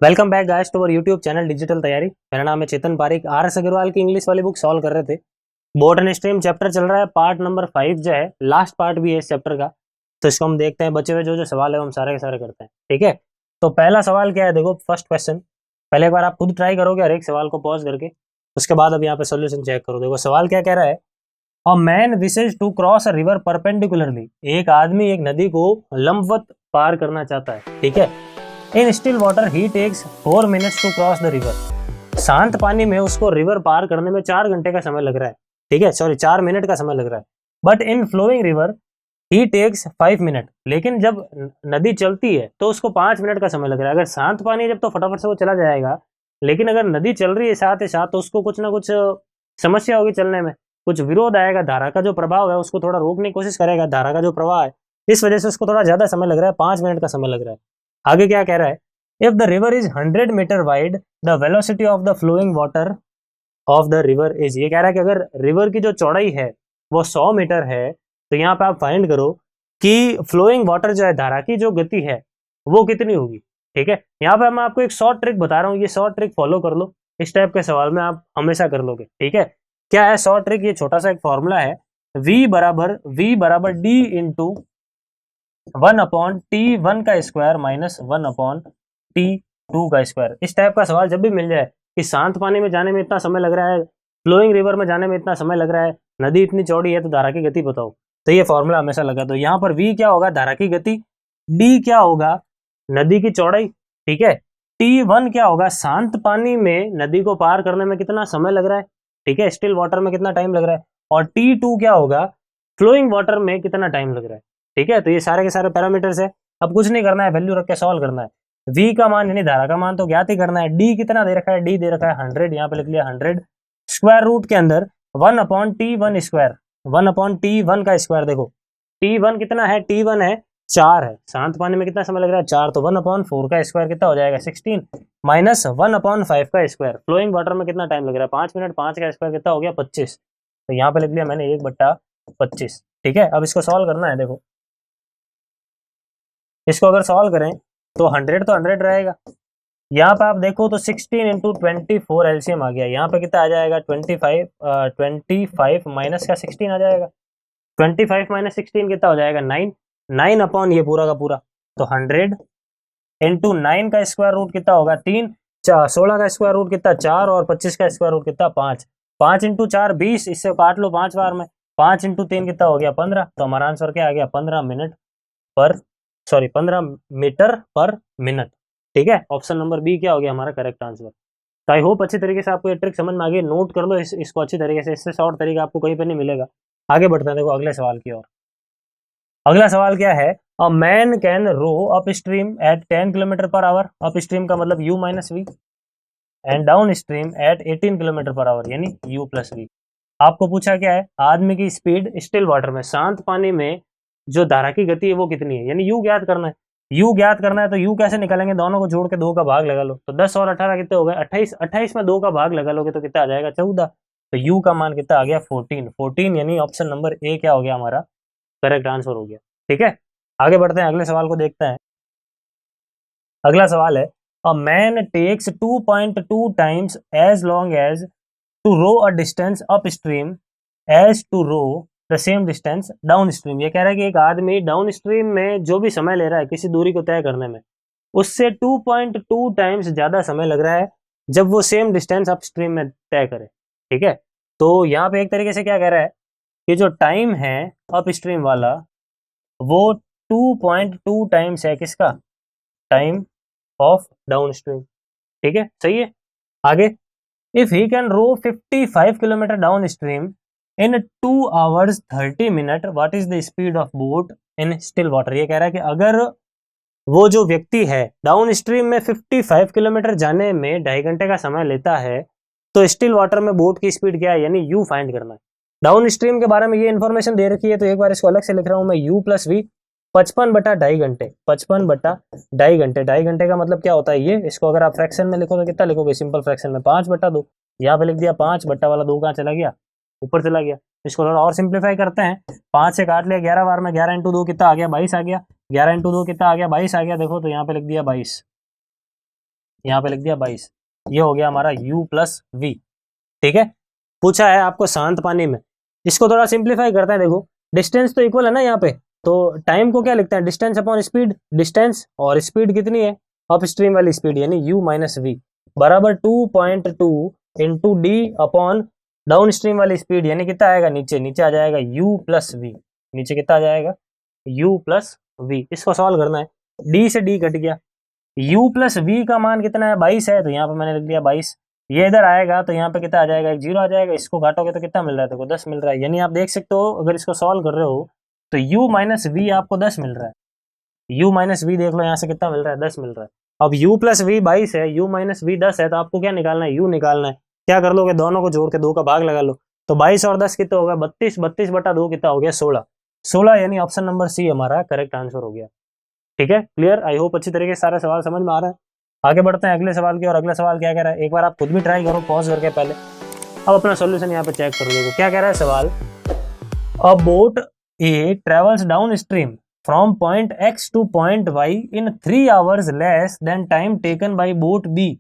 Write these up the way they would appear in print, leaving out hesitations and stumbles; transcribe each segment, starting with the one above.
Welcome back guys to our YouTube channel digital Taiyari. मेरा नाम है चेतन पारिक। आर एस अग्रवाल की इंग्लिश वाली बुक सॉल्व कर रहे थे। बोर्ड एंड स्ट्रीम चैप्टर चल रहा है, पार्ट नंबर 5 जो है लास्ट पार्ट भी है इस चैप्टर का। तो इसको हम देखते हैं, बचे हुए जो जो सवाल है हम सारे के सारे करते हैं, ठीक है। तो पहला सवाल क्या है, देखो फर्स्ट क्वेश्चन। पहले एक बार आप खुद ट्राई करोगे हर एक सवाल को पॉज करके, उसके बाद अब यहाँ पे सोल्यूशन चेक करो। देखो सवाल क्या कह रहा है, a man wishes to cross a river perpendicularly. एक आदमी एक नदी को लंबवत पार करना चाहता है, ठीक है। In still water he takes 4 minutes to cross the river. शांत पानी में उसको रिवर पार करने में 4 घंटे का समय लग रहा है, ठीक है, सॉरी 4 मिनट का समय लग रहा है। But in flowing river he takes 5 minute. लेकिन जब नदी चलती है तो उसको 5 मिनट का समय लग रहा है। अगर शांत पानी है जब तो फटाफट से वो चला जाएगा, लेकिन अगर नदी चल रही है साथ ही साथ तो उसको कुछ ना कुछ समस्या होगी चलने में, कुछ विरोध आएगा। धारा का जो प्रभाव है उसको थोड़ा रोकने की कोशिश करेगा, धारा का जो प्रवाह है, इस वजह से उसको थोड़ा ज्यादा समय लग रहा है, 5 मिनट का समय लग रहा है। आगे क्या कह रहा है, if the river is 100 metre wide the velocity of the flowing water of the river is. ये कह रहा है कि अगर रिवर की जो चौड़ाई है वो 100 मीटर है, तो यहाँ पे आप फाइंड करो कि फ्लोइंग वाटर जो है, धारा की जो गति है वो कितनी होगी, ठीक है। यहाँ पे मैं आपको एक शॉर्ट ट्रिक बता रहा हूँ, ये शॉर्ट ट्रिक फॉलो कर लो, इस टाइप के सवाल में आप हमेशा कर लोगे, ठीक है। क्या है शॉर्ट ट्रिक, ये छोटा सा एक फॉर्मूला है, v बराबर d इंटू 1/t1 का स्क्वायर माइनस 1/t2 का स्क्वायर। इस टाइप का सवाल जब भी मिल जाए कि शांत पानी में जाने में इतना समय लग रहा है, फ्लोइंग रिवर में जाने में इतना समय लग रहा है, नदी इतनी चौड़ी है, तो धारा की गति बताओ, तो ये फॉर्मूला हमेशा लगा। तो यहाँ पर v क्या होगा, धारा की गति, d क्या होगा, नदी की चौड़ाई, ठीक है। t1 क्या होगा, शांत पानी में नदी को पार करने में कितना समय लग रहा है, ठीक है, स्टिल वाटर में कितना टाइम लग रहा है। और t2 क्या होगा, फ्लोइंग वाटर में कितना टाइम लग रहा है, ठीक है। तो ये सारे के सारे पैरामीटर्स है। अब कुछ नहीं करना है, वैल्यू रख के सॉल्व करना है। v का मान यानी धारा का मान तो ज्ञात ही करना है। d कितना दे रखा है, d दे रखा है 100, यहाँ पे लिख लिया 100। स्क्वायर रूट के अंदर 1/t1 स्क्वायर, 1/t1 का स्क्वायर। देखो t1 कितना है, t1 है 4 है, शांत पानी में कितना समय लग रहा है 4, तो 1/4 का स्क्वायर कितना हो जाएगा 16, माइनस 1/5 का स्क्वायर। फ्लोइंग वाटर में कितना टाइम लग रहा है 5 मिनट, 5 का स्क्वायर कितना हो गया 25। तो यहाँ पे लिख लिया मैंने 1/25, ठीक है। अब इसको सॉल्व करना है। देखो इसको अगर सॉल्व करें तो 100 तो 100 रहेगा, यहाँ पे आप देखो तो 16 इंटू 24 एलसीएम आ गया। यहाँ पे कितना आ जाएगा 25, 25 माइनस का 16 आ जाएगा, 25 माइनस 16 कितना हो जाएगा 9, 9 अपॉन ये पूरा का पूरा, तो 100 इंटू 9 का स्क्वायर रूट कितना होगा 3, 16 का स्क्वायर रूट कितना 4, और 25 का स्क्वायर रूट कितना 5, 5 इंटू 4 20, इससे काट लो 5 बार में, 5 इंटू 3 कितना हो गया 15। तो हमारा आंसर क्या आ गया 15 मिनट पर, सॉरी 15 मीटर पर मिनट, ठीक है। ऑप्शन नंबर बी क्या हो गया हमारा करेक्ट आंसर। तो आई होप अच्छी तरीके से आपको ये ट्रिक समझ में आ गई, नोट कर लो इसको अच्छी तरीके से, इससे शॉर्ट तरीका आपको कहीं पर नहीं मिलेगा। आगे बढ़ते हैं, देखो अगले सवाल की ओर। अगला सवाल क्या है, a man can row upstream at 10 kilometre per hour. Upstream का मतलब u minus v, and downstream at 18 kilometre per hour यानी u प्लस वी। आपको पूछा क्या है, आदमी की स्पीड स्टिल वाटर में, शांत पानी में जो धारा की गति है वो कितनी है, यानी u ज्ञात करना है। u ज्ञात करना है तो u कैसे निकालेंगे, दोनों को जोड़ के 2 का भाग लगा लो, तो 10 और 18 कितने हो गए 28, 28 में 2 का भाग लगा लोगे तो कितना आ जाएगा 14। तो u का मान कितना आ गया 14, 14 यानी ऑप्शन नंबर ए क्या हो गया हमारा करेक्ट आंसर हो गया, ठीक है। आगे बढ़ते हैं, अगले सवाल को देखते हैं। अगला सवाल है, a man takes 2.2 times as long as to row a distance upstream as to row the same distance downstream. ये कह रहा है कि एक आदमी डाउन स्ट्रीम में जो भी समय ले रहा है किसी दूरी को तय करने में, उससे 2.2 टाइम्स ज्यादा समय लग रहा है जब वो सेम डिस्टेंस अप स्ट्रीम में तय करे, ठीक है। तो यहाँ पे एक तरीके से क्या कह रहा है कि जो टाइम है अप स्ट्रीम वाला वो 2.2 टाइम्स है किसका, टाइम ऑफ डाउन स्ट्रीम, ठीक है, सही है। आगे, if he can row 55 kilometre downstream in 2 hours 30 minute, what is the speed of boat in still water. ये कह रहा है कि अगर वो जो व्यक्ति है डाउन स्ट्रीम में 55 किलोमीटर जाने में 2.5 घंटे का समय लेता है, तो स्टिल वाटर में बोट की स्पीड क्या है, यानी यू फाइंड करना है। डाउन स्ट्रीम के बारे में ये इन्फॉर्मेशन दे रखी है, तो एक बार इसको अलग से लिख रहा हूं मैं, u प्लस वी 55/2.5 घंटे, 55/2.5 घंटे, 2.5 घंटे का मतलब क्या होता है ये, इसको अगर आप फ्रैक्शन में लिखो तो कितना लिखोगे, सिंपल फ्रैक्शन में 5/2, यहाँ पे लिख दिया 5 बट्टा वाला 2 कहाँ चला गया, ऊपर चला गया। इसको थोड़ा और सिंप्लीफाई करते हैं, 5 से काट लिया 11 बार में, 11 इंटू 2 कितना आ गया 22 आ गया, 11 इंटू 2 कितना आ गया 22 आ गया। देखो तो यहाँ पे लिख दिया 22, यहाँ पे लिख दिया 22, ये हो गया हमारा u प्लस वी। ठीक है, पूछा है आपको शांत पानी में, इसको थोड़ा सिंप्लीफाई करते हैं। देखो डिस्टेंस तो इक्वल है ना यहाँ पे, तो टाइम को क्या लिखते हैं, डिस्टेंस अपॉन स्पीड, डिस्टेंस और स्पीड कितनी है, अप स्ट्रीम वाली स्पीड यानी u माइनस वी बराबर 2.2 into D upon down stream वाली स्पीड यानी कितना आएगा, नीचे नीचे आ जाएगा u प्लस वी, नीचे कितना आ जाएगा u प्लस वी। इसको सॉल्व करना है, d से d कट गया, u प्लस वी का मान कितना है 22 है, तो यहाँ पे मैंने लिख दिया 22। ये इधर आएगा तो यहाँ पे कितना आ जाएगा, एक जीरो आ जाएगा, इसको काटोगे तो कितना मिल रहा है, देखो 10 मिल रहा है। यानी आप देख सकते हो अगर इसको सॉल्व कर रहे हो तो u माइनस वी आपको 10 मिल रहा है, u माइनस वी देख लो यहाँ से कितना मिल रहा है, 10 मिल रहा है। अब u प्लस वी 22 है, u माइनस वी 10 है, तो आपको क्या निकालना है, u निकालना है। क्या कर लोगे, दोनों को जोड़ के 2 का भाग लगा लो, तो 22 और 10 कितना होगा 32, 32 बटा 2 कितना हो गया 16, 16 यानी ऑप्शन नंबर सी हमारा करेक्ट आंसर हो गया। ठीक है, क्लियर, आई होप अच्छी तरीके से सारे सवाल समझ में आ रहे हैं। आगे बढ़ते हैं अगले सवाल की, और अगला सवाल क्या कह रहा है, एक बार आप खुद भी ट्राई करो पॉज करके पहले, अब अपना सॉल्यूशन यहाँ पे चेक कर लो। क्या कह रहा है सवाल, a boat A travels downstream from point X to point Y in 3 hours less than time taken by boat B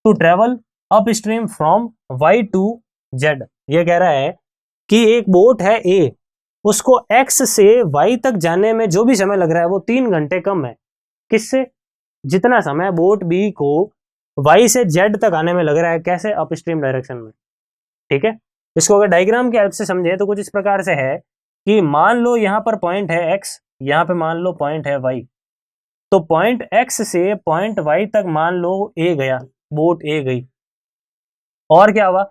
to travel upstream from Y to Z. ये कह रहा है कि एक बोट है ए, उसको एक्स से Y तक जाने में जो भी समय लग रहा है वो 3 घंटे कम है, किससे, जितना समय बोट बी को वाई से जेड तक आने में लग रहा है, कैसे, अप स्ट्रीम डायरेक्शन में। ठीक है, इसको अगर डायग्राम की हेल्प से समझे तो कुछ इस प्रकार से है कि मान लो यहाँ पर पॉइंट है एक्स, यहाँ पे मान लो पॉइंट है वाई, तो पॉइंट एक्स से पॉइंट वाई तक मान लो ए गया, बोट ए गई, और क्या हुआ,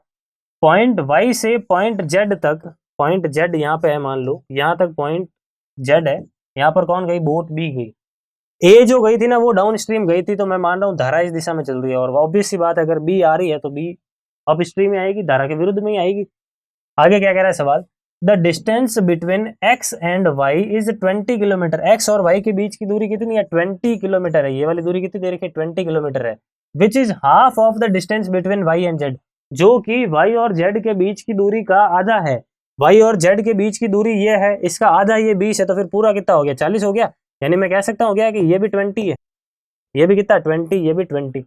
पॉइंट वाई से पॉइंट जेड तक, पॉइंट जेड यहाँ पे है मान लो, यहाँ तक पॉइंट जेड है, यहाँ पर कौन गई, बोट बी गई। ए जो गई थी ना वो डाउन स्ट्रीम गई थी, तो मैं मान रहा हूँ धारा इस दिशा में चल रही है, और ऑब्वियस सी बात है अगर बी आ रही है तो बी अप स्ट्रीम में आएगी, धारा के विरुद्ध में ही आएगी। आगे क्या कह रहा है सवाल, the distance between X and Y is 20 kilometre, X और वाई के बीच की दूरी कितनी है, 20 किलोमीटर है, ये वाली दूरी कितनी दे रखी है, 20 किलोमीटर है, which is half of the distance between Y and Z, जो कि वाई और जेड के बीच की दूरी का आधा है। वाई और जेड के बीच की दूरी ये है, इसका आधा ये 20 है, तो फिर पूरा कितना हो गया, 40 हो गया। यानी मैं कह सकता हूँ क्या कि ये भी 20 है, ये भी कितना 20, ये भी 20,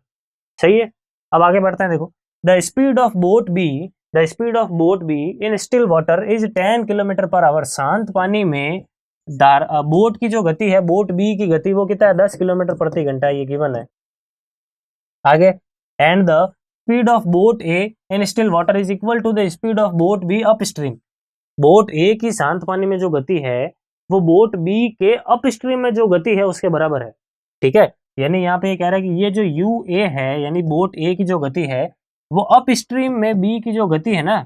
सही है। अब आगे बढ़ते हैं, देखो the speed of boat B, the speed of boat B in still water is 10 kilometre per hour, शांत पानी में बोट की जो गति है, बोट बी की गति वो कितना है, 10 किलोमीटर प्रति घंटा, ये गिवन है। आगे, and the speed of boat A in still water is equal to the speed of boat B upstream, boat A की शांत पानी में जो गति है वो बोट बी के अप स्ट्रीम में जो गति है उसके बराबर है। ठीक है, यानी यहाँ पे ये कह रहा है कि ये जो यू ए है, यानी बोट ए की जो गति है वो अप स्ट्रीम में बी की जो गति है ना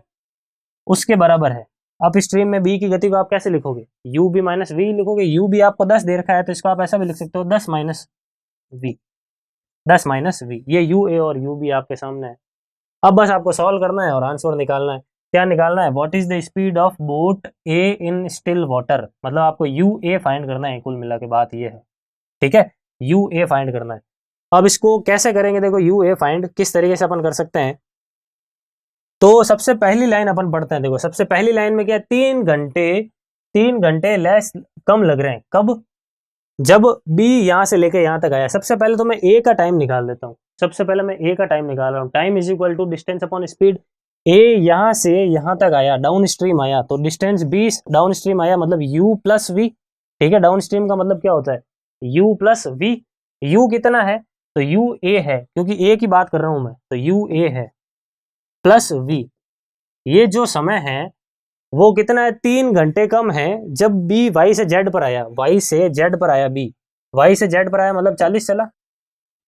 उसके बराबर है। अप स्ट्रीम में बी की गति को आप कैसे लिखोगे, यू बी माइनस वी लिखोगे, यू बी आपको 10 दे रखा है तो इसको आप ऐसा भी लिख सकते हो 10 माइनस वी, 10 माइनस वी, ये यू ए और यू बी आपके सामने है। अब बस आपको सॉल्व करना है और आंसर निकालना है। क्या निकालना है, what is the speed of boat A in still water, मतलब आपको यू ए फाइंड करना है, कुल मिला के बात ये है। ठीक है, यू ए फाइंड करना है। अब इसको कैसे करेंगे, देखो यू ए फाइंड किस तरीके से अपन कर सकते हैं, तो सबसे पहली लाइन अपन पढ़ते हैं। देखो सबसे पहली लाइन में क्या है, 3 घंटे लेस कम लग रहे हैं, कब, जब बी यहाँ से लेके यहाँ तक आया। सबसे पहले तो मैं ए का टाइम निकाल देता हूँ, सबसे पहले मैं ए का टाइम निकाल रहा हूँ, time is equal to distance upon speed. ए यहाँ से यहाँ तक आया, डाउन स्ट्रीम आया, तो डिस्टेंस 20 डाउन स्ट्रीम आया, मतलब u प्लस वी। ठीक है, डाउन स्ट्रीम का मतलब क्या होता है, u प्लस वी। u कितना है, तो u a है, क्योंकि a की बात कर रहा हूं मैं, तो u a है प्लस v। ये जो समय है वो कितना है, 3 घंटे कम है, जब b y से z पर आया, y से z पर आया, b y से z पर आया मतलब 40 चला,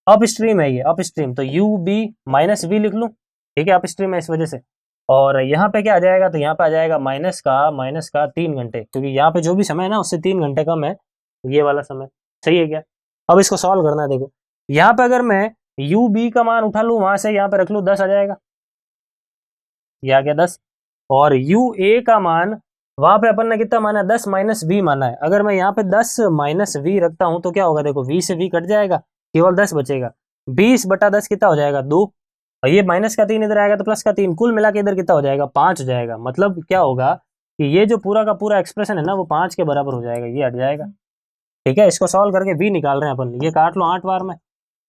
अप स्ट्रीम है ये, अप स्ट्रीम, तो u b माइनस वी लिख लूं। ठीक है, अप स्ट्रीम है इस वजह से, और यहाँ पे क्या आ जाएगा, तो यहाँ पे आ जाएगा माइनस का 3 घंटे, क्योंकि यहाँ पे जो भी समय है ना उससे 3 घंटे कम है ये वाला समय। सही है क्या, अब इसको सॉल्व करना है। देखो यहाँ पे अगर मैं यू बी का मान उठा लूँ, वहां से यहाँ पे रख लूँ, 10 आ जाएगा, ये आ गया 10, और यू ए का मान वहां पे अपन ने कितना माना, 10 माइनस वी माना है। अगर मैं यहाँ पे 10 माइनस वी रखता हूँ तो क्या होगा, देखो वी से वी कट जाएगा, केवल 10 बचेगा, 20 बटा 10 कितना हो जाएगा, 2, और ये माइनस का 3 इधर आएगा तो प्लस का 3, कुल मिला के इधर कितना हो जाएगा, 5 हो जाएगा। मतलब क्या होगा कि ये जो पूरा का पूरा एक्सप्रेशन है ना वो 5 के बराबर हो जाएगा, ये हट जाएगा। ठीक है, इसको सॉल्व करके वी निकाल रहे हैं अपन, ये काट लो 8 बार में,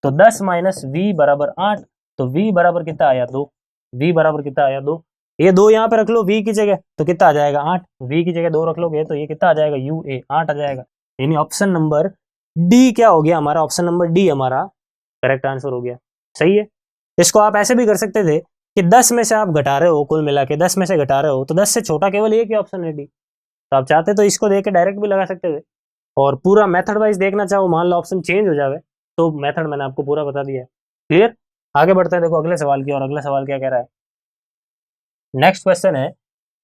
तो 10 माइनस वी बराबर 8, तो वी बराबर कितना आया 2, वी बराबर कितना आया 2, ये 2 यहाँ पे रख लो वी की जगह तो कितना आ जाएगा 8, वी की जगह 2 रख लोगे तो ये कितना आ जाएगा यू ए 8 आ जाएगा। यानी ऑप्शन नंबर डी क्या हो गया हमारा, ऑप्शन नंबर डी हमारा करेक्ट आंसर हो गया। सही है। इसको आप ऐसे भी कर सकते थे कि 10 में से आप घटा रहे हो, कुल मिला के 10 में से घटा रहे हो तो 10 से छोटा केवल एक ही ऑप्शन है डी, तो आप चाहते तो इसको देख के डायरेक्ट भी लगा सकते थे, और पूरा मेथड वाइज देखना चाहो, मान लो ऑप्शन चेंज हो जावे तो मेथड मैंने आपको पूरा बता दिया है। क्लियर। आगे बढ़ते हैं, देखो अगले सवाल की, और अगला सवाल क्या कह रहा है। नेक्स्ट क्वेश्चन है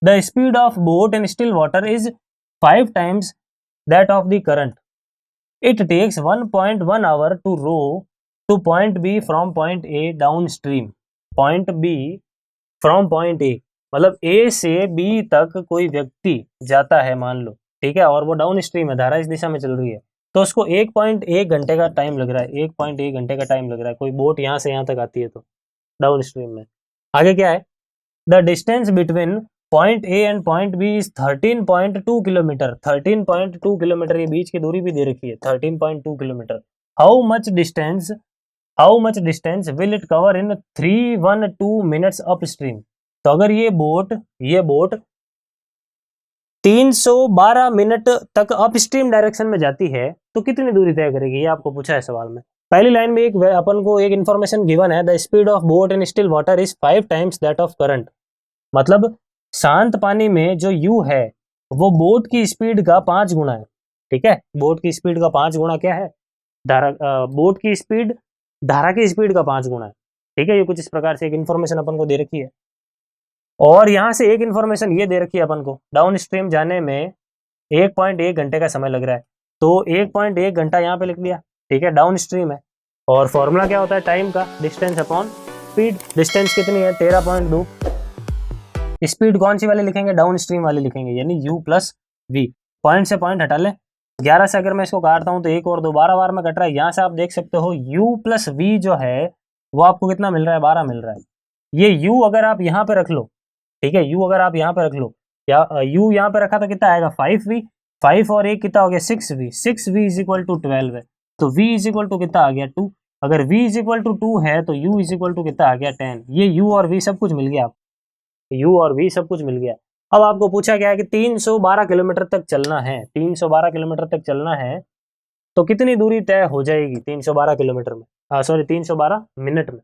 the speed of boat in still water is 5 times that of the current, it takes 1.1 hour to row to point B from point A downstream. Point B from point A, मतलब A से B तक कोई व्यक्ति जाता है मान लो, ठीक है, और वो डाउन स्ट्रीम है, धारा इस दिशा में चल रही है, तो उसको 1.1 घंटे का टाइम लग रहा है, 1.1 घंटे का टाइम लग रहा है, कोई बोट यहाँ से यहाँ तक आती है तो डाउन स्ट्रीम में। आगे क्या है, the distance between point A and point B is 13.2 kilometre, 13.2 kilometre, ये बीच की दूरी भी दे रखी है 13.2 kilometre. How much distance will it cover in 312 minutes upstream. तो अगर ये बोट 312 मिनट तक अप स्ट्रीम डायरेक्शन में जाती है तो कितनी दूरी तय करेगी, ये आपको पूछा है सवाल में। पहली लाइन में एक अपन को एक इन्फॉर्मेशन गिवन है, the speed of boat in still water is 5 times that of current, मतलब शांत पानी में जो u है वो बोट की स्पीड का 5 गुना है। ठीक है, बोट की स्पीड का 5 गुना क्या है, बोट की स्पीड धारा की स्पीड का 5 गुना है। ठीक है, ये कुछ इस प्रकार से एक इन्फॉर्मेशन अपन को दे रखी है, और यहां से एक इन्फॉर्मेशन ये दे रखी है अपन को, डाउन स्ट्रीम जाने में 1.1 घंटे का समय लग रहा है, तो 1.1 घंटा यहाँ पे लिख दिया। ठीक है, डाउन स्ट्रीम है, और फॉर्मूला क्या होता है टाइम का, डिस्टेंस अपॉन स्पीड। डिस्टेंस कितनी है 13.2, स्पीड कौन सी वाली लिखेंगे, डाउन स्ट्रीम वाली लिखेंगे, यानी u प्लस वी। पॉइंट से पॉइंट हटा ले, 11 से अगर मैं इसको काटता हूँ तो 1 और 2 12 बार में कट रहा है, यहाँ से आप देख सकते हो u प्लस वी जो है वो आपको कितना मिल रहा है, 12 मिल रहा है। ये u अगर आप यहाँ पे रख लो, ठीक है, u अगर आप यहाँ पे रख लो, या u यहाँ पे रखा तो कितना आएगा 5v, 5 और 1 कितना हो गया 6v, 6v is equal to 12 है, तो v इज इक्वल टू कितना आ गया 2। अगर v इज इक्वल टू 2 है तो u इज इक्वल टू कितना आ गया 10। ये u और v सब कुछ मिल गया, u और v सब कुछ मिल गया। अब आपको पूछा गया है कि 312 किलोमीटर तक चलना है, 312 किलोमीटर तक चलना है तो कितनी दूरी तय हो जाएगी 312 किलोमीटर में, सॉरी 312 मिनट में।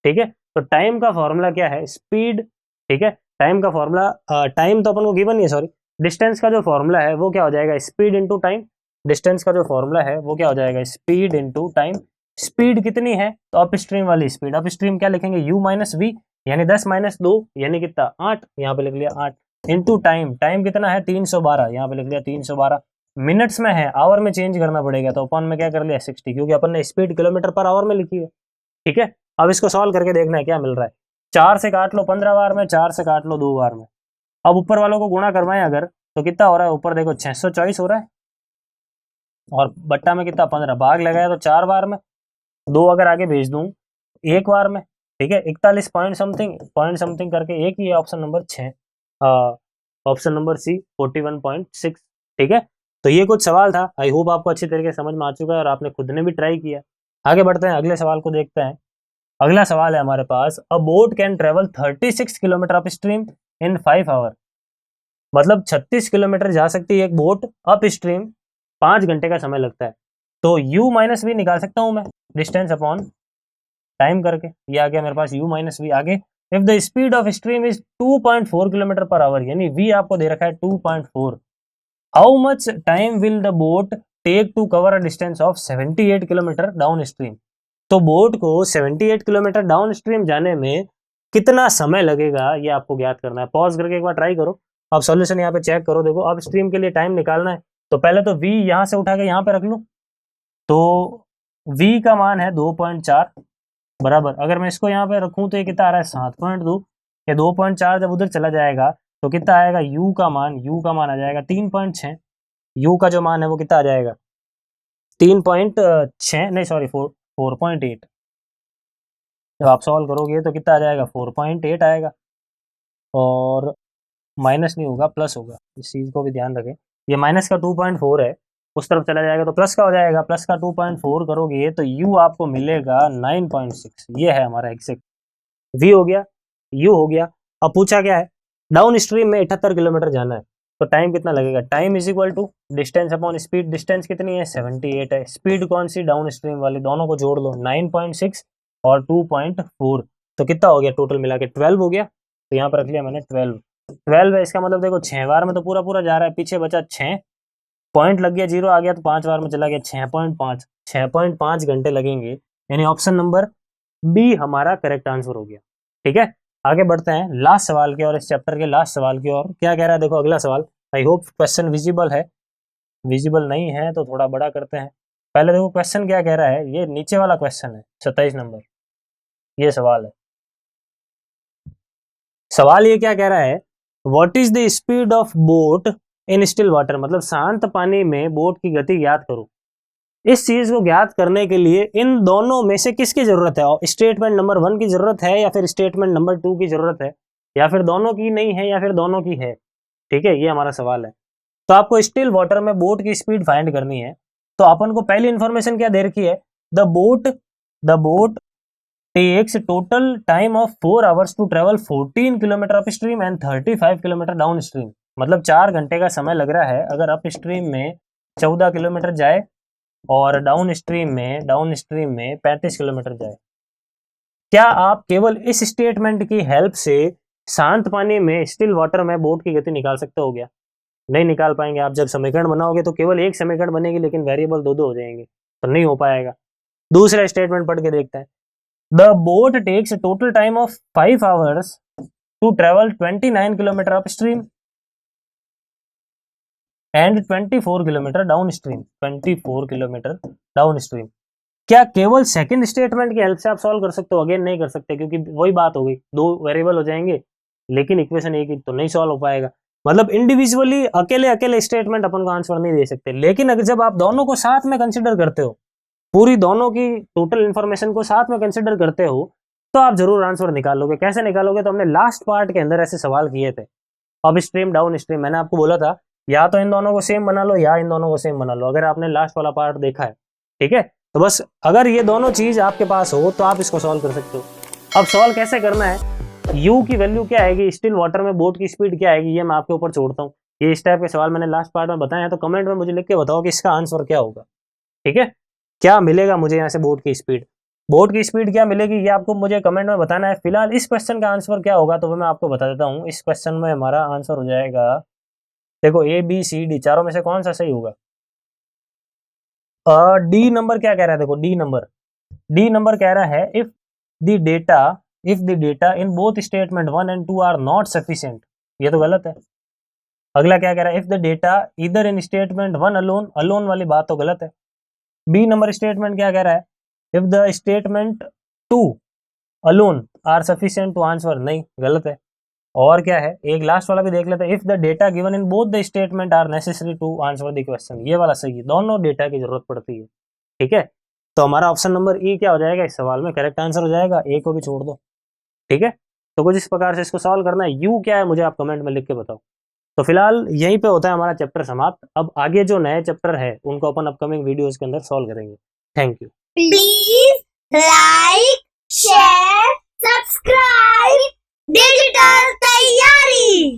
ठीक है, तो टाइम का फॉर्मूला क्या है, स्पीड। ठीक है, टाइम का फॉर्मूला, टाइम तो अपन को गिवन नहीं है, सॉरी, डिस्टेंस का जो फॉर्मूला है वो क्या हो जाएगा, स्पीड इंटू टाइम। डिस्टेंस का जो फॉर्मूला है वो क्या हो जाएगा, स्पीड इंटू टाइम। स्पीड कितनी है तो अप स्ट्रीम वाली स्पीड, अप स्ट्रीम क्या लिखेंगे u माइनस वी, यानी 10 माइनस 2 यानी कितना 8, यहाँ पे लिख लिया 8, इंटू टाइम, टाइम कितना है 312, यहाँ पे लिख लिया 312, मिनट्स में है, आवर में चेंज करना पड़ेगा, तो अपन में क्या कर लिया 60, क्योंकि अपन ने स्पीड किलोमीटर पर आवर में लिखी है। ठीक है, अब इसको सॉल्व करके देखना है क्या मिल रहा है, 4 से काट लो 15 बार में, 4 से काट लो 2 बार में, अब ऊपर वालों को गुणा करवाएं अगर तो कितना हो रहा है, ऊपर देखो 624 हो रहा है, और बट्टा में कितना 15, भाग लगाया तो 4 बार में, 2 अगर आगे भेज दूं 1 बार में। ठीक है, 41 पॉइंट समथिंग करके एक ही है, option number 6, option number C 41.6। ठीक है, तो ये कुछ सवाल था, आई होप आपको अच्छी तरीके से समझ में आ चुका है और आपने खुद ने भी ट्राई किया। आगे बढ़ते हैं, अगले सवाल को देखते हैं। अगला सवाल है हमारे पास, a boat can travel 36 kilometre upstream in 5 hour, मतलब 36 किलोमीटर जा सकती है एक बोट अप स्ट्रीम, 5 घंटे का समय लगता है। तो u माइनस वी निकाल सकता हूं मैं, डिस्टेंस अपॉन टाइम करके, ये आ गया मेरे पास u माइनस वी। आगे if the speed of stream is 2.4 kilometre per hour, यानी v आपको दे रखा है 2.4, how much time will the boat take to cover a distance of 78 kilometre downstream. तो बोट को 78 किलोमीटर डाउन स्ट्रीम जाने में कितना समय लगेगा ये आपको ज्ञात करना है। पॉज करके एक बार ट्राई करो, अब सॉल्यूशन यहाँ पे चेक करो, देखो अप स्ट्रीम के लिए टाइम निकालना है, तो पहले तो v यहाँ से उठा के यहाँ पे रख लो, तो v का मान है 2.4 बराबर, अगर मैं इसको यहाँ पे रखूं तो ये कितना आ रहा है 7.2, ये 2.4 जब उधर चला जाएगा तो कितना आएगा, u का मान आ जाएगा 3.6, u का जो मान है वो कितना आ जाएगा 3.6, नहीं सॉरी 4.8, जब आप सॉल्व करोगे तो कितना आ जाएगा 4.8 आएगा, और माइनस नहीं होगा प्लस होगा, इस चीज़ को भी ध्यान रखें, ये माइनस का 2.4 है उस तरफ चला जाएगा तो प्लस का हो जाएगा, प्लस का 2.4 करोगे तो u आपको मिलेगा 9.6। ये है हमारा एग्जैक्ट। v हो गया, u हो गया। अब पूछा क्या है, डाउन स्ट्रीम में 78 किलोमीटर जाना है तो टाइम कितना लगेगा, time is equal to distance upon speed. Distance कितनी है, 78 है। स्पीड कौन सी, डाउन स्ट्रीम वाली, दोनों को जोड़ लो, 9.6 और 2.4 तो कितना हो गया टोटल मिला के 12 हो गया। तो यहाँ पर रख लिया मैंने 12 है। इसका मतलब देखो 6 बार में तो पूरा पूरा जा रहा है, पीछे बचा 6 पॉइंट लग गया, 0 आ गया तो 5 बार में चला गया, 6.5 6.5 घंटे लगेंगे। यानी ऑप्शन नंबर बी हमारा करेक्ट आंसर हो गया। ठीक है, आगे बढ़ते हैं लास्ट सवाल की और इस चैप्टर के लास्ट सवाल की और। क्या कह रहा है देखो अगला सवाल। आई होप क्वेश्चन विजिबल है, विजिबल नहीं है तो थोड़ा बड़ा करते हैं। पहले देखो क्वेश्चन क्या कह रहा है, ये नीचे वाला क्वेश्चन है 27 नंबर, ये सवाल है। सवाल ये क्या कह रहा है, what is the speed of boat in still water, मतलब शांत पानी में बोट की गति ज्ञात करो। इस चीज को ज्ञात करने के लिए इन दोनों में से किसकी जरूरत है, स्टेटमेंट नंबर 1 की जरूरत है या फिर स्टेटमेंट नंबर 2 की जरूरत है, या फिर दोनों की नहीं है या फिर दोनों की है। ठीक है, ये हमारा सवाल है। तो आपको स्टिल वाटर में बोट की स्पीड फाइंड करनी है। तो अपन को पहली इंफॉर्मेशन क्या दे रखी है, the boat takes total time of 4 hours to travel 14 kilometre upstream and 35 kilometre downstream. मतलब 4 घंटे का समय लग रहा है अगर अप स्ट्रीम में 14 किलोमीटर जाए और डाउन स्ट्रीम में 35 किलोमीटर जाए। क्या आप केवल इस स्टेटमेंट की हेल्प से शांत पानी में स्टिल वाटर में बोट की गति निकाल सकते हो क्या? नहीं निकाल पाएंगे। आप जब समीकरण बनाओगे तो केवल एक समीकरण बनेगी लेकिन वेरिएबल दो दो हो जाएंगे, तो नहीं हो पाएगा। दूसरा स्टेटमेंट पढ़ के देखते हैं। The boat takes total time of 5 hours to travel 29 kilometre upstream and 24 kilometre downstream, 24 kilometre downstream. क्या केवल सेकंड स्टेटमेंट की हेल्प से आप सॉल्व कर सकते हो? अगेन नहीं कर सकते, क्योंकि वही बात हो गई, दो वेरिएबल हो जाएंगे लेकिन इक्वेशन एक ही, तो नहीं सॉल्व हो पाएगा। मतलब इंडिविजुअली अकेले अकेले स्टेटमेंट अपन को आंसर नहीं दे सकते, लेकिन अगर जब आप दोनों को साथ में कंसिडर करते हो, पूरी दोनों की टोटल इन्फॉर्मेशन को साथ में कंसिडर करते हो, तो आप जरूर आंसर निकालोगे। कैसे निकालोगे, तो हमने लास्ट पार्ट के अंदर ऐसे सवाल किए थे, अप स्ट्रीम डाउन स्ट्रीम। मैंने आपको बोला था या तो इन दोनों को सेम बना लो या इन दोनों को सेम बना लो, अगर आपने लास्ट वाला पार्ट देखा है। ठीक है, तो बस अगर ये दोनों चीज आपके पास हो तो आप इसको सॉल्व कर सकते हो। अब सॉल्व कैसे करना है, u की वैल्यू क्या आएगी, स्टिल वाटर में बोट की स्पीड क्या आएगी, ये मैं आपके ऊपर छोड़ता हूँ। ये इस टाइप के सवाल मैंने लास्ट पार्ट में बताया है, तो कमेंट में मुझे लिख के बताओ कि इसका आंसर क्या होगा। ठीक है, क्या मिलेगा मुझे यहाँ से बोट की स्पीड, बोट की स्पीड क्या मिलेगी, ये आपको मुझे कमेंट में बताना है। फिलहाल इस क्वेश्चन का आंसर क्या होगा तो मैं आपको बता देता हूँ। इस क्वेश्चन में हमारा आंसर हो जाएगा, देखो ए बी सी डी चारों में से कौन सा सही होगा। डी नंबर क्या कह रहा है, देखो डी नंबर कह रहा है if the data in both statement 1 and 2 are not sufficient, ये तो गलत है। अगला क्या कह रहा है, इफ द डेटा इधर इन स्टेटमेंट 1 अलोन वाली बात तो गलत है। बी नंबर स्टेटमेंट क्या कह रहा है, if the statement 2 alone are sufficient to answer, नहीं गलत है। और क्या है, एक लास्ट वाला भी देख लेते हैं, if the data given in both the statement are necessary to answer the question, ये वाला सही है, दोनों डेटा की जरूरत पड़ती है। ठीक है, तो हमारा ऑप्शन नंबर ई क्या हो जाएगा, इस सवाल में करेक्ट आंसर हो जाएगा, ए को भी छोड़ दो। ठीक है, तो कुछ इस प्रकार से इसको सॉल्व करना है। यू क्या है मुझे आप कमेंट में लिख के बताओ। तो फिलहाल यहीं पे होता है हमारा चैप्टर समाप्त। अब आगे जो नए चैप्टर है उनको अपन अपकमिंग वीडियोस के अंदर सॉल्व करेंगे। Thank you. Please like, share, subscribe digital तैयारी।